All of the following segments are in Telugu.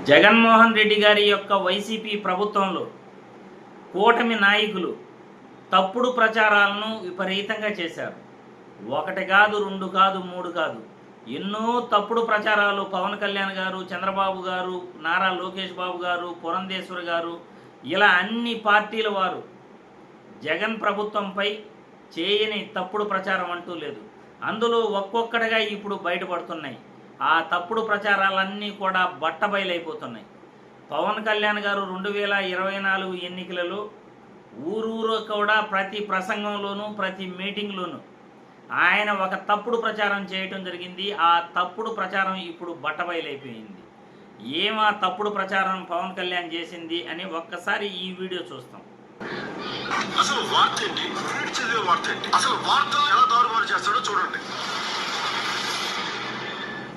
జగన్మోహన్ రెడ్డి గారి యొక్క వైసీపీ ప్రభుత్వంలో కూటమి నాయకులు తప్పుడు ప్రచారాలను విపరీతంగా చేశారు. ఒకటి కాదు, రెండు కాదు, మూడు కాదు, ఎన్నో తప్పుడు ప్రచారాలు పవన్ కళ్యాణ్ గారు, చంద్రబాబు గారు, నారా లోకేష్ బాబు గారు, పురంధేశ్వర్ గారు, ఇలా అన్ని పార్టీల వారు జగన్ ప్రభుత్వంపై చేయని తప్పుడు ప్రచారం అంటూ లేదు. అందులో ఒక్కొక్కటిగా ఇప్పుడు బయటపడుతున్నాయి. ఆ తప్పుడు ప్రచారాలన్నీ కూడా బట్టబయలైపోతున్నాయి. పవన్ కళ్యాణ్ గారు 2024 ఎన్నికలలో ఊరూరు కూడా ప్రతి ప్రసంగంలోనూ ప్రతి మీటింగ్లోనూ ఆయన ఒక తప్పుడు ప్రచారం చేయటం జరిగింది. ఆ తప్పుడు ప్రచారం ఇప్పుడు బట్టబయలైపోయింది. ఆ తప్పుడు ప్రచారం పవన్ కళ్యాణ్ చేసింది అని ఒక్కసారి ఈ వీడియో చూస్తాం. అసలు వార్త ఏంటి, చదివే వార్త ఏంటి, అసలు వార్తలు ఎలా దారుమారు చేస్తాడో చూడండి.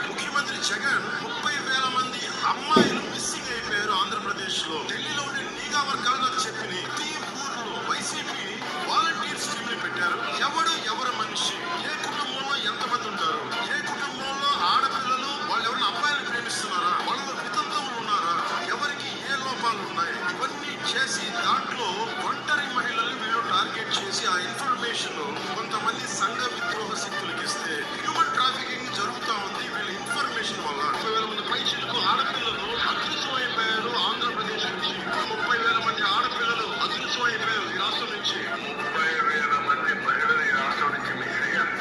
ముఖ్యమంత్రి జగన్ 30,000 మంది అమ్మాయిలు మిస్సింగ్ అయిపోయారు ఆంధ్రప్రదేశ్ లో. ఢిల్లీలో ఉండే నిఘా వర్గాలు నాకు చెప్పినాయి. ఊర్లో వైసీపీ వాలంటీర్ స్కీమ్ పెట్టారు. ఎవరు మనిషి, ఏ కుటుంబంలో ఎంతమంది ఉంటారు, ఏ కుటుంబంలో ఆడపిల్లలు వాళ్ళు ఎవరిని అమ్మాయిలు ప్రేమిస్తున్నారా, వాళ్ళలో వితంతువులు ఉన్నారా, ఎవరికి ఏ లోపాలు ఉన్నాయి, ఇవన్నీ చేసి దాంట్లో ఒంటరి మహిళల్ని వీళ్ళు టార్గెట్ చేసి ఆ ఇన్ఫర్మేషన్ కొంతమంది సంఘ విద్రోహ శక్తులకు ఇస్తే హ్యూమన్ ట్రాఫికింగ్ జరుగుతూ ఉంది. వీళ్ళ ఇన్ఫర్మేషన్ వల్ల 30,000 మంది పైచిలకు ఆడపిల్లలు అదృశ్యం అయిపోయారు. ఆంధ్రప్రదేశ్ నుంచి 30,000 మంది ఆడపిల్లలు అదృశ్యం అయిపోయారు. ఈ రాష్ట్రం నుంచి 30,000 మంది మహిళలు ఈ రాష్ట్రం నుంచి మిస్ అయ్యారు.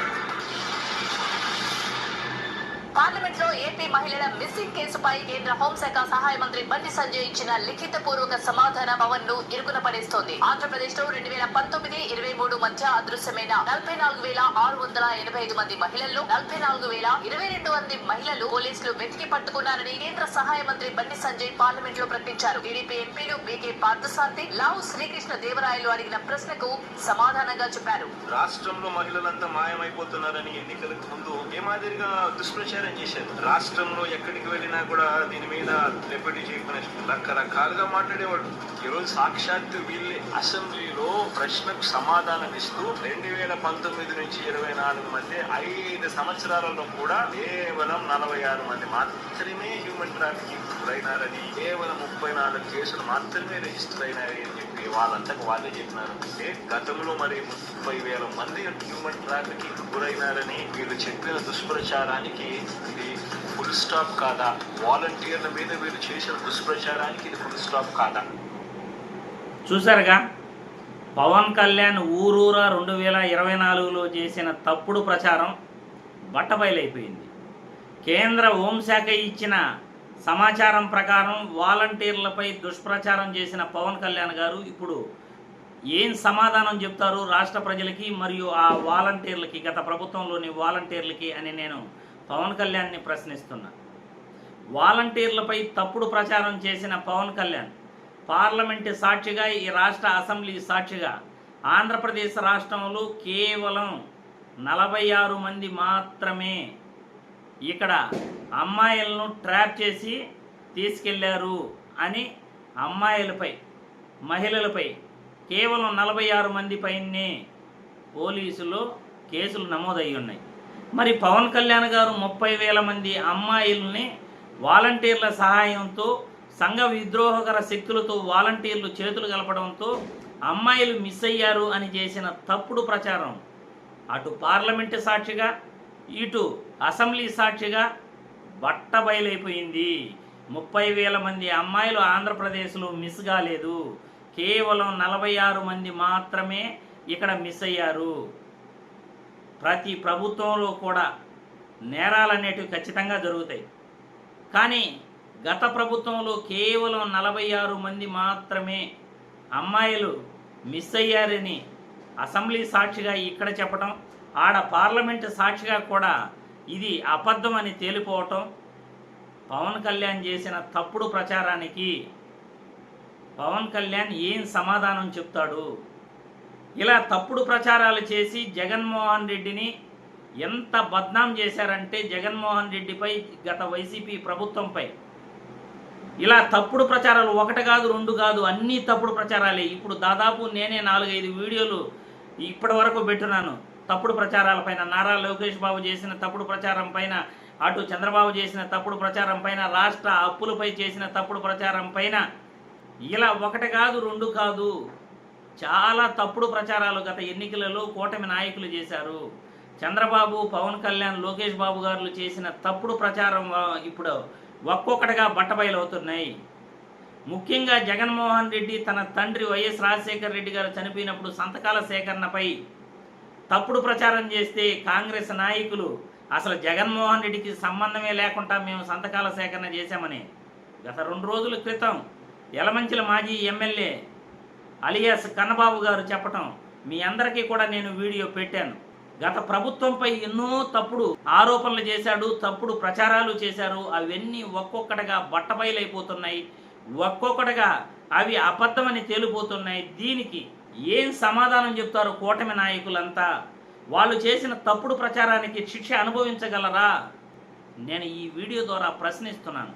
పార్లమెంట్ లో ఏపీ మహిళల మిస్సింగ్ కేసుపై కేంద్ర హోంశాఖ సహాయ మంత్రి బండి సంజయ్ ఇచ్చిన లిఖిత పూర్వక సమాధాన పవన్ ను ఇరుకున పడేస్తోంది. ఆంధ్రప్రదేశ్ లో 2019-23 మధ్య అదృశ్యమైన 44,685 మంది మహిళల్లో 44,022 మంది మహిళలు పోలీసులు వెతికి పట్టుకున్నారని కేంద్ర సహాయ మంత్రి బండి సంజయ్ పార్లమెంట్ లో ప్రకటించారు. టీడీపీ ఎంపీలు బీకే పార్థసారథి, లావు శ్రీకృష్ణ దేవరాయలు అడిగిన ప్రశ్నకు సమాధానంగా చెప్పారు. రాష్ట్రంలో మహిళలంతా మాయమైపోతున్నారని ఎన్నికలకు ముందు ఏ మాదిరిగా దుష్ప్రచారం చేశారు. రాష్ట్రంలో ఎక్కడికి వెళ్ళినా కూడా దీని మీద డిప్యూటీ చీఫ్ మినిస్టర్ రకరకాలుగా మాట్లాడేవాడు. ఈరోజు సాక్షాత్తు వీళ్ళే అసెంబ్లీలో ప్రశ్నకు సమాధానం ఇస్తూ 2019 నుంచి 24 మధ్య 5 సంవత్సరాలలో కూడా కేవలం 46 మంది మాత్రమే హ్యూమన్ ట్రాఫికింగ్ గురైనారని, కేవలం 34 కేసులు మాత్రమే రిజిస్టర్ అయినాయి అని చెప్పి వాళ్ళంతకు వాళ్ళే చెప్పినారు. గతంలో మరి 30,000 మంది హ్యూమన్ ట్రాఫికింగ్ గురైనారని వీళ్ళు చెప్పిన దుష్ప్రచారానికి ఇది ఫుల్ స్టాప్ కాదా? వాలంటీర్ల మీద వీళ్ళు చేసిన దుష్ప్రచారానికి ఇది ఫుల్ స్టాప్ కాదా? చూసారుగా, పవన్ కళ్యాణ్ ఊరూరా 2024లో చేసిన తప్పుడు ప్రచారం బట్టబయలైపోయింది. కేంద్ర హోంశాఖ ఇచ్చిన సమాచారం ప్రకారం వాలంటీర్లపై దుష్ప్రచారం చేసిన పవన్ కళ్యాణ్ గారు ఇప్పుడు ఏం సమాధానం చెప్తారు రాష్ట్ర ప్రజలకి మరియు ఆ వాలంటీర్లకి, గత ప్రభుత్వంలోని వాలంటీర్లకి అని నేను పవన్ కళ్యాణ్ని ప్రశ్నిస్తున్నా. వాలంటీర్లపై తప్పుడు ప్రచారం చేసిన పవన్ కళ్యాణ్ పార్లమెంటు సాక్షిగా, ఈ రాష్ట్ర అసెంబ్లీ సాక్షిగా ఆంధ్రప్రదేశ్ రాష్ట్రంలో కేవలం 46 మంది మాత్రమే ఇక్కడ అమ్మాయిలను ట్రాప్ చేసి తీసుకెళ్లారు అని అమ్మాయిలపై, మహిళలపై కేవలం 46 మంది పైనే పోలీసులు కేసులు నమోదయ్యి ఉన్నాయి. మరి పవన్ కళ్యాణ్ గారు 30,000 మంది అమ్మాయిల్ని వాలంటీర్ల సహాయంతో, సంఘ విద్రోహకర శక్తులతో వాలంటీర్లు చేతులు కలపడంతో అమ్మాయిలు మిస్ అయ్యారు అని చేసిన తప్పుడు ప్రచారం అటు పార్లమెంటు సాక్షిగా ఇటు అసెంబ్లీ సాక్షిగా బట్టబయలైపోయింది. 30,000 మంది అమ్మాయిలు ఆంధ్రప్రదేశ్లో మిస్ కాలేదు, కేవలం 46 మంది మాత్రమే ఇక్కడ మిస్ అయ్యారు. ప్రతి ప్రభుత్వంలో కూడా నేరాలు అనేటివి ఖచ్చితంగా జరుగుతాయి. కానీ గత ప్రభుత్వంలో కేవలం 46 మంది మాత్రమే అమ్మాయిలు మిస్ అయ్యారని అసెంబ్లీ సాక్షిగా ఇక్కడ చెప్పడం, ఆడ పార్లమెంటు సాక్షిగా కూడా ఇది అబద్ధం అని తేలిపోవటం, పవన్ కళ్యాణ్ చేసిన తప్పుడు ప్రచారానికి పవన్ కళ్యాణ్ ఏం సమాధానం చెప్తాడు? ఇలా తప్పుడు ప్రచారాలు చేసి జగన్మోహన్ రెడ్డిని ఎంత బద్నాం చేశారంటే, జగన్మోహన్ రెడ్డిపై, గత వైసీపీ ప్రభుత్వంపై ఇలా తప్పుడు ప్రచారాలు ఒకటి కాదు, రెండు కాదు, అన్నీ తప్పుడు ప్రచారాలే. ఇప్పుడు దాదాపు నేనే 4-5 వీడియోలు ఇప్పటి వరకు పెట్టున్నాను తప్పుడు ప్రచారాలపైన. నారా లోకేష్ బాబు చేసిన తప్పుడు ప్రచారం పైన అటు చంద్రబాబు చేసిన తప్పుడు ప్రచారం పైన, రాష్ట్ర అప్పులపై చేసిన తప్పుడు ప్రచారం పైన ఇలా ఒకటి కాదు, రెండు కాదు, చాలా తప్పుడు ప్రచారాలు గత ఎన్నికలలో కూటమి నాయకులు చేశారు. చంద్రబాబు, పవన్ కళ్యాణ్, లోకేష్ బాబు గారు చేసిన తప్పుడు ప్రచారం ఇప్పుడు ఒక్కొక్కటిగా బట్టబయలవుతున్నాయి. ముఖ్యంగా జగన్మోహన్ రెడ్డి తన తండ్రి వైఎస్ రాజశేఖర రెడ్డి గారు చనిపోయినప్పుడు సంతకాల సేకరణపై తప్పుడు ప్రచారం చేస్తే కాంగ్రెస్ నాయకులు అసలు జగన్మోహన్ రెడ్డికి సంబంధమే లేకుండా మేము సంతకాల సేకరణ చేశామని గత 2 రోజుల క్రితం యలమంచిల మాజీ ఎమ్మెల్యే అలియాస్ కన్నబాబు గారు చెప్పటం మీ అందరికీ కూడా నేను వీడియో పెట్టాను. గత ప్రభుత్వంపై ఎన్నో తప్పుడు ఆరోపణలు చేశాడు, తప్పుడు ప్రచారాలు చేశారు. అవన్నీ ఒక్కొక్కటిగా బట్టబయలైపోతున్నాయి, ఒక్కొక్కటిగా అవి అబద్ధమని తేలిపోతున్నాయి. దీనికి ఏం సమాధానం చెప్తారు కూటమి నాయకులంతా? వాళ్ళు చేసిన తప్పుడు ప్రచారానికి శిక్ష అనుభవించగలరా? నేను ఈ వీడియో ద్వారా ప్రశ్నిస్తున్నాను.